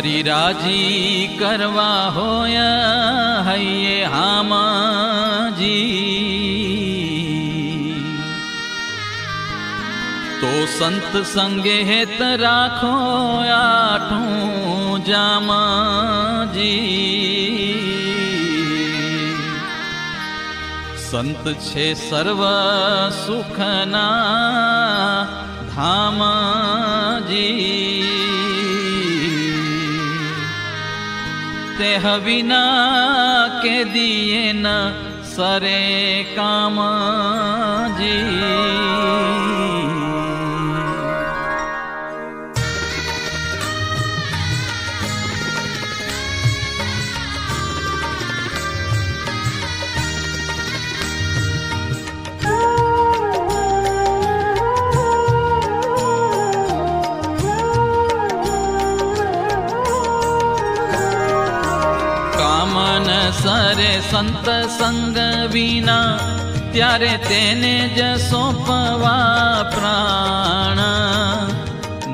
હરિરાજી કરવા હોય હૈયે હામાજી, તો સંત સંગે હેત રાખો આઠું જામાજી। સંત છે સર્વ સુખના ધામજી, તેહ વિના કે દિયે ન સરે કામજી। સરે સંત સંગ વિના ત્યારે તેને જ સોંપવા પ્રાણ,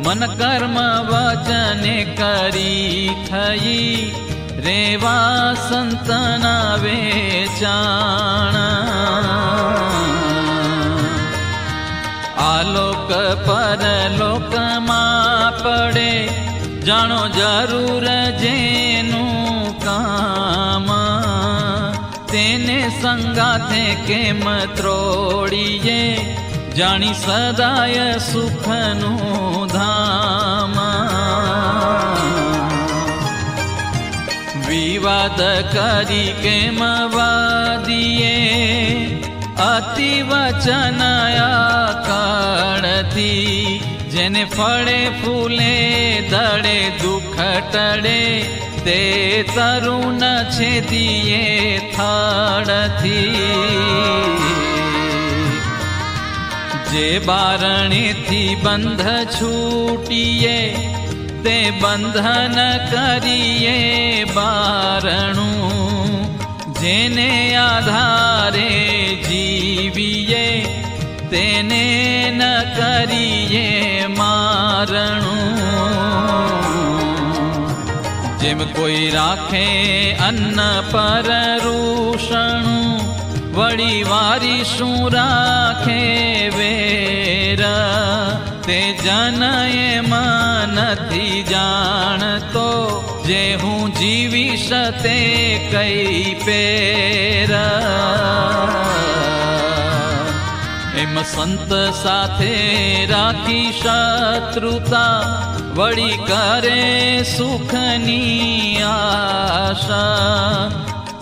મન કર્મ વચને કરી થઈ રેવા સંતના વેચાણ। આલોક પરલોકમાં પડે જાણો જરૂર જેનું કામ, તેને સંગાથે કેમ ત્રોડીએ જાણી સદાય સુખનું ધામ। વિવાદ કરી કેમ વાદીએ અતિ વચન કાળથી, જેને ફળે ફૂલે દડે દુઃખ ટળે તે તરુણ છેદીએ થડથી। જે બારણેથી બંધ છૂટીએ તે બંધન કરીએ બારણું, જેને આધારે જીવીએ તેને ન કરીએ મારણું। જેમ કોઈ રાખે અન્ન પર રૂષણું, વળી વારી શું રાખે વેર, તે જન એમાં નથી જાણતો જે હું જીવીશ તે કઈ પેર। એમ સંત સાથે રાખી શત્રુતા, વળી કરે સુખની આશા,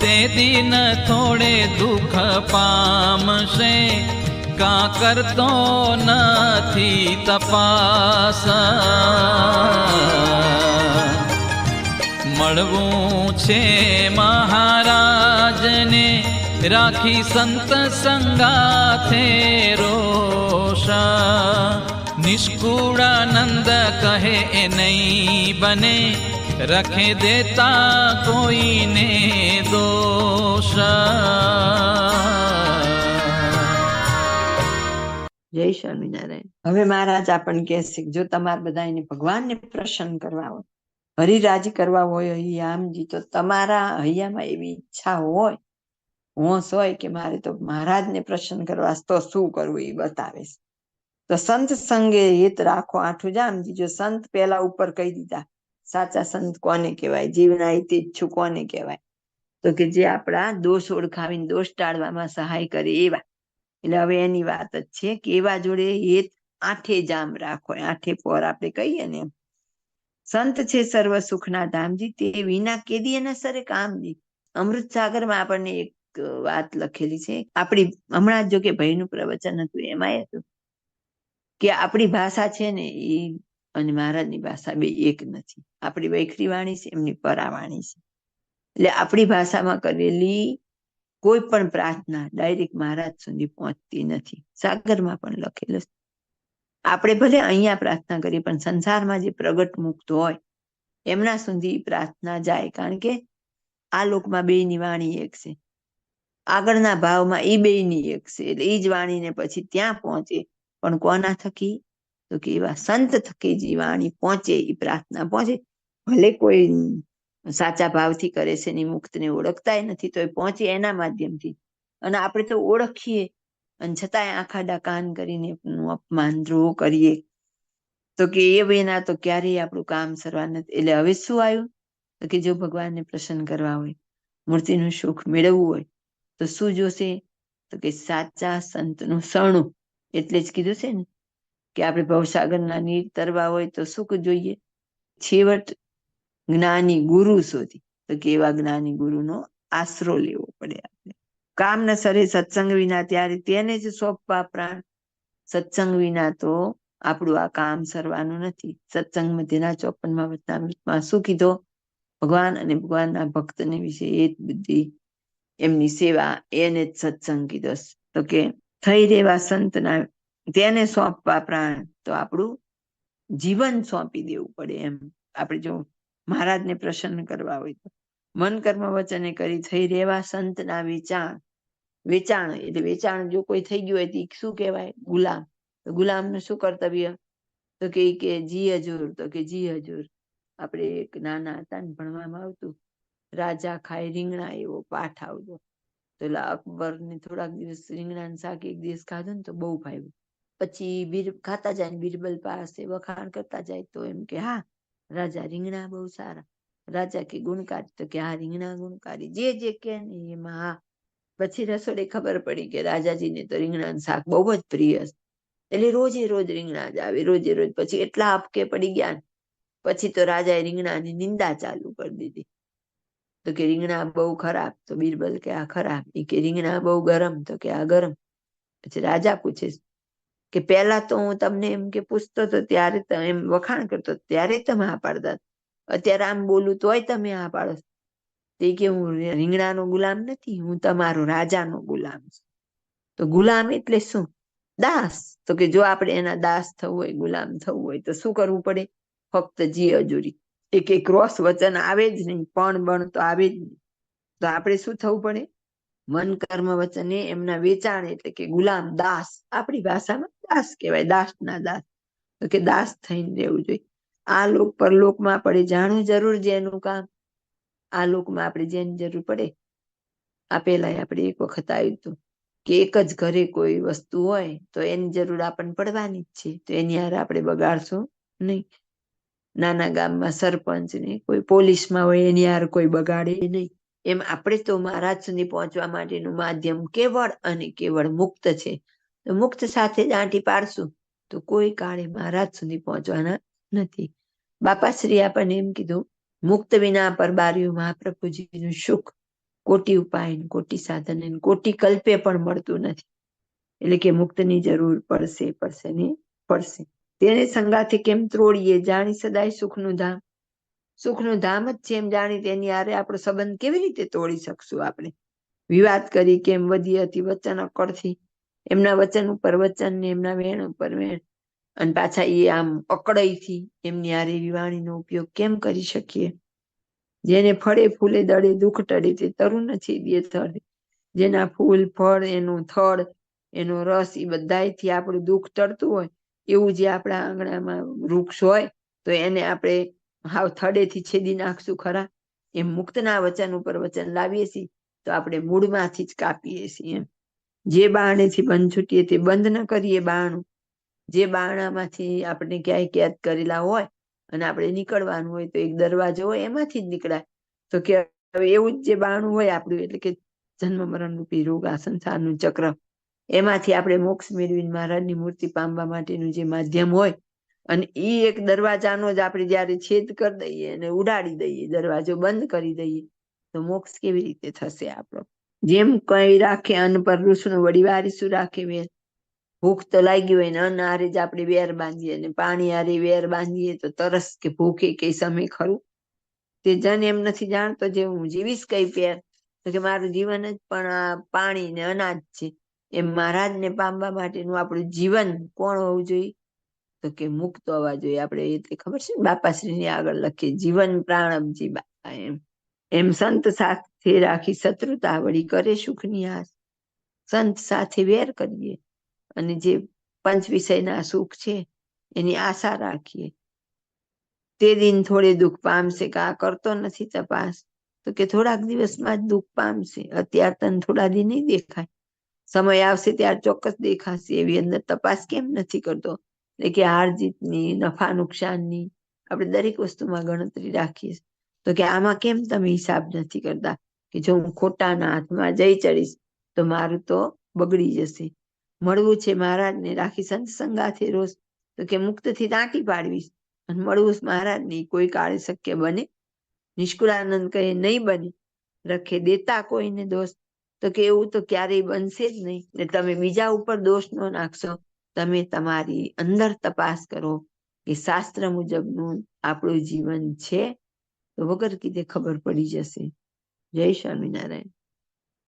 તે દિન થોડે દુઃખ પામશે કા કરતો નથી તપાસ। મળવું છે મહારાજને રાખી સંત સંગાથે રોષા, નિષ્કુળાનંદ કહે એ નહીં બને રખે દેતા કોઈને દોષ। જય સ્વામિનારાયણ। હવે મહારાજ આપણને કહેશે જો તમારે બધાને ભગવાનને પ્રસન્ન કરવા હોય, હરિરાજી કરવા હોય હૈયામજી, તો તમારા હૈયામાં એવી ઈચ્છા હોય, હોશ હોય કે મારે તો મહારાજને પ્રસન્ન કરવા તો શું કરવું એ બતાવે છે। તો સંત સંગે હિત રાખો આઠું જામજી। જો સંત પેલા ઉપર કહી દીધા, સાચા સંત કોને કહેવાય, જીવના હિત ઈચ્છુ કોને કહેવાય, તો કે જે આપણા દોષ ઓળખાવીને દોષ ટાળવામાં સહાય કરે એવા। એટલે હવે એની વાત જ છે કે એવા જોડે હિત આઠે જામ રાખો, આઠે પોર આપણે કહીએ ને એમ। સંત છે સર્વ સુખના ધામજી, તે વિના કેદી એના સરે કામજી। અમૃત સાગરમાં આપણને એક વાત લખેલી છે, આપણી હમણાં જો કે ભાઈનું પ્રવચન હતું એમાં હતું કે આપણી ભાષા છે ને એ અને મહારાજની ભાષા બે એક નથી। આપણી વૈખરી વાણી છે, એમની પરાવાણી છે। એટલે આપણી ભાષામાં કરેલી કોઈ પણ પ્રાર્થના ડાયરેક્ટ મહારાજ સુધી પહોંચતી નથી। સાગરમાં પણ લખેલું છે। આપણે ભલે અહીંયા પ્રાર્થના કરીએ પણ સંસારમાં જે પ્રગટ મુક્ત હોય એમના સુધી પ્રાર્થના જાય, કારણ કે આ લોકમાં બેયની વાણી એક છે, આગળના ભાવમાં એ બેયની એક છે। એટલે એ જ વાણીને પછી ત્યાં પહોંચે, પણ કોના થકી, તો કે એવા સંત થકી જે વાણી પહોંચે, એ પ્રાર્થના પહોંચે, ભલે કોઈ સાચા ભાવથી કરે છે ને મુક્તને ઓળખતા નથી, તો એ પહોંચે એના માધ્યમથી. અને આપણે તો ઓળખીએ અને છતાંય આંખાડા કાન કરીને એમનું અપમાન દ્રોહ કરીએ, તો કે એ વિના તો ક્યારેય આપણું કામ સરવા નથી. એટલે હવે શું આવ્યું? તો કે જો ભગવાનને પ્રસન્ન કરવા હોય, મૂર્તિનું સુખ મેળવવું હોય, તો શું જોશે? તો કે સાચા સંતનું શરણું. એટલે જ કીધું છે ને કે આપણે ભવસાગરના નીર તરવા હોય તો શું જોઈએ? છેવટ જ્ઞાની ગુરુ શોધી. તો કે એવા જ્ઞાની ગુરુનો આશરો લેવો પડે આપણે. કામના સરે સત્સંગ વિના ત્યારે તેને જ સોંપવા પ્રાણ. સત્સંગ વિના તો આપણું આ કામ સરવાનું નથી. સત્સંગ મધ્યના 54મા વચનામૃતમાં શું કીધો? ભગવાન અને ભગવાનના ભક્તને વિશે એ જ બુદ્ધિ, એમની સેવા, એને જ સત્સંગ કીધો. તો કે થઈ રેવા સંતના તેને સોંપવા પ્રાણ. તો આપણું જીવન સોંપી દેવું પડે એમ. આપણે જો મહારાજને પ્રસન્ન કરવા હોય તો મન કર્મ વચને કરી થઈ રેવા સંતના વેચાણ. વેચાણ એટલે વેચાણ જો કોઈ થઈ ગયું હોય તો શું કહેવાય? ગુલામ. તો ગુલામનું શું કર્તવ્ય? તો કે જી હજુર. તો કે જી હજુર. આપણે એક નાના હતા ને ભણવામાં આવતું, રાજા ખાય રીંગણા એવો પાઠ આવતો. તો અકબર ને થોડાક દિવસ રીંગણાનું શાક એક દિવસ ખાધું ને તો બહુ ભાવ્યું. પછી ખાતા જાય ને બિરબલ પાસે વખાણ કરતા જાય તો એમ કે હા રાજા રીંગણા બહુ સારા. રાજા કે ગુણકારી? તો કે હા રીંગણા ગુણકારી. જે કે ને એમાં હા. પછી રસોડે ખબર પડી કે રાજાજીને તો રીંગણાનું શાક બહુ જ પ્રિય છે. એટલે રોજે રોજ રીંગણા જ આવે, રોજે રોજ. પછી એટલા આપકે પડી ગયા, પછી તો રાજાએ રીંગણાની નિંદા ચાલુ કરી દીધી. તો કે રીંગણા બહુ ખરાબ. તો બિરબલ કે આ ખરાબ. એ કે રીંગણા બહુ ગરમ. તો કે આ ગરમ. પછી રાજા પૂછે કે પહેલા તો હું તમને એમ કે પૂછતો હતો ત્યારે એમ વખાણ કરતો ત્યારે તમે હા પાડતા, અત્યારે આમ બોલું તોય તમે હા પાડો? તે કે હું રીંગણાનો ગુલામ નથી, હું તમારો રાજાનો ગુલામ છું. તો ગુલામ એટલે શું? દાસ. તો કે જો આપણે એના દાસ થવું હોય, ગુલામ થવું હોય તો શું કરવું પડે? ફક્ત જી હજુરી. એક ક્રોસ વચન આવે જ નહીં, પણ તો આવે જ નહીં. તો આપણે શું થવું પડે? મન કર્મ વચને એમના વેચાણ એટલે કે ગુલામ, દાસ. આપણી ભાષામાં દાસ કહેવાય, દાસના દાસ. તો કે દાસ થઈને રહેવું જોઈએ. આ લોક પરલોકમાં આપણે જાણવું જરૂર જેનું કામ. આ લોકમાં આપણે જેની જરૂર પડે. આ પેલા આપણે એક વખત આવ્યું હતું કે એક જ ઘરે કોઈ વસ્તુ હોય તો એની જરૂર આપણને પડવાની જ છે, તો એની હારે આપણે બગાડશું નહીં. નાના ગામમાં સરપંચ ને કોઈ પોલીસમાં હોય એની હારે કોઈ બગાડે નહીં. એમ આપણે તો મહારાજ સુધી પહોંચવા માટેનું માધ્યમ કેવળ અને કેવળ મુક્ત છે. તો મુક્ત સાથે દાંટી પાડશું તો કોઈ કાળે મહારાજ સુધી પહોંચવાના નથી. બાપાશ્રી આપણને એમ કીધું, મુક્ત વિના પરબાર્યું મહાપ્રભુજીનું સુખ કોટી ઉપાય, કોટી સાધન, કોટી કલ્પે પણ મળતું નથી. એટલે કે મુક્તની જરૂર પડશે ને પડશે. તેને સંગાથી કેમ ત્રોડીએ? જાણી સદાય સુખનું ધામ. સુખનું ધામ જ છે એમ જાણી તેની હારે આપણો સંબંધ કેવી રીતે તોડી શકશું? આપણે વિવાદ કરી કેમ વધી હતી વચન અકળથી. એમના વચન ઉપર વચન ને એમના વેણ ઉપર વેણ, અને પાછા એ આમ અકળાઈથી એમની હારે વિવાણીનો ઉપયોગ કેમ કરી શકીએ? જેને ફળે ફૂલે દળે દુઃખ ટળે તે તરુણ છેદીએ થળે. જેના ફૂલ ફળ એનું થળ એનો રસ એ બધાથી આપણું દુઃખ ટળતું હોય, એવું જે આપણા આંગણામાં વૃક્ષ હોય તો એને આપણે હાવ થડેથી છેદી નાખશું ખરા? એમ મુક્તના વચન ઉપર વચન લાવીએ છીએ તો આપણે મૂળમાંથી જ કાપીએ છીએ. એમ જે બારણેથી બંધ છૂટીએ તે બંધ ન કરીએ બારણું. જે બારણામાંથી આપણે ક્યાંય કેદ કરેલા હોય અને આપણે નીકળવાનું હોય તો એક દરવાજો હોય એમાંથી જ નીકળાય. તો કે એવું જ જે બારણું હોય આપણું, એટલે કે જન્મ મરણ રૂપી રોગ આ સંસારનું ચક્ર, એમાંથી આપણે મોક્ષ મેળવીને મહારાજની મૂર્તિ પામવા માટેનું જે માધ્યમ હોય, અને એ એક દરવાજાનો જ આપણે જયારે છેદ કરી દઈએ અને ઉડાડી દઈએ, દરવાજો બંધ કરી દઈએ, તો મોક્ષ કેવી રીતે થશે આપણો? જેમ કઈ રાખે અન્ન પર રૂસણું વળી વારીશું રાખે વેર. ભૂખ તો લાગી હોય ને અન્ન હારે જ આપણે વેર બાંધીએ ને પાણી હારે વેર બાંધીએ તો તરસ કે ભૂખે કઈ સમય ખરું? તે જન એમ નથી જાણતો જે હું જીવીશ કઈ પેર. તો કે મારું જીવન જ પણ આ પાણી ને અનાજ છે. એમ મહારાજને પામવા માટેનું આપણું જીવન કોણ હોવું જોઈએ? તો કે મુક્ત હોવા જોઈએ આપણે. એટલે ખબર છે ને બાપાશ્રીની આગળ લખીએ, જીવન પ્રાણબજી બાપા. એમ સંત સાથે રાખી શત્રુતા વળી કરે સુખની આસ. સંત સાથે વેર કરીએ અને જે પંચ વિષયના સુખ છે એની આશા રાખીએ. તે દિન થોડે દુઃખ પામશે કે આ કરતો નથી તપાસ, તો કે થોડાક દિવસમાં જ દુઃખ પામશે, અત્યાર તને થોડા દી નહીં દેખાય, સમય આવશે ત્યારે ચોક્કસ દેખાશે. એવી અંદર તપાસ કેમ નથી કરતો? એટલે કે હાર જીતની, નફા નુકસાનની આપણે દરેક વસ્તુમાં ગણતરી રાખીએ. તો કે આમાં કેમ તમે હિસાબ નથી કરતા કે જો હું ખોટાના હાથમાં જઈ ચડીશ તો મારું તો બગડી જશે. મળવું છે મહારાજને, રાખી સંત સંગાથે રોજ, તો કે મુક્તથી દાંટી પાડવીશ, અને મળવું મહારાજને કોઈ કાળે શક્ય બને? નિષ્કુળાનંદ કહે નહીં બને. રખે દેતા કોઈને દોષ, તો કે એવું તો ક્યારેય બનશે જ નહીં. ને તમે બીજા ઉપર દોષ ન નાખશો, તમે તમારી અંદર તપાસ કરો કે શાસ્ત્ર મુજબનું આપણું જીવન છે, તો વગર કીધે ખબર પડી જશે. જય સ્વામિનારાયણ.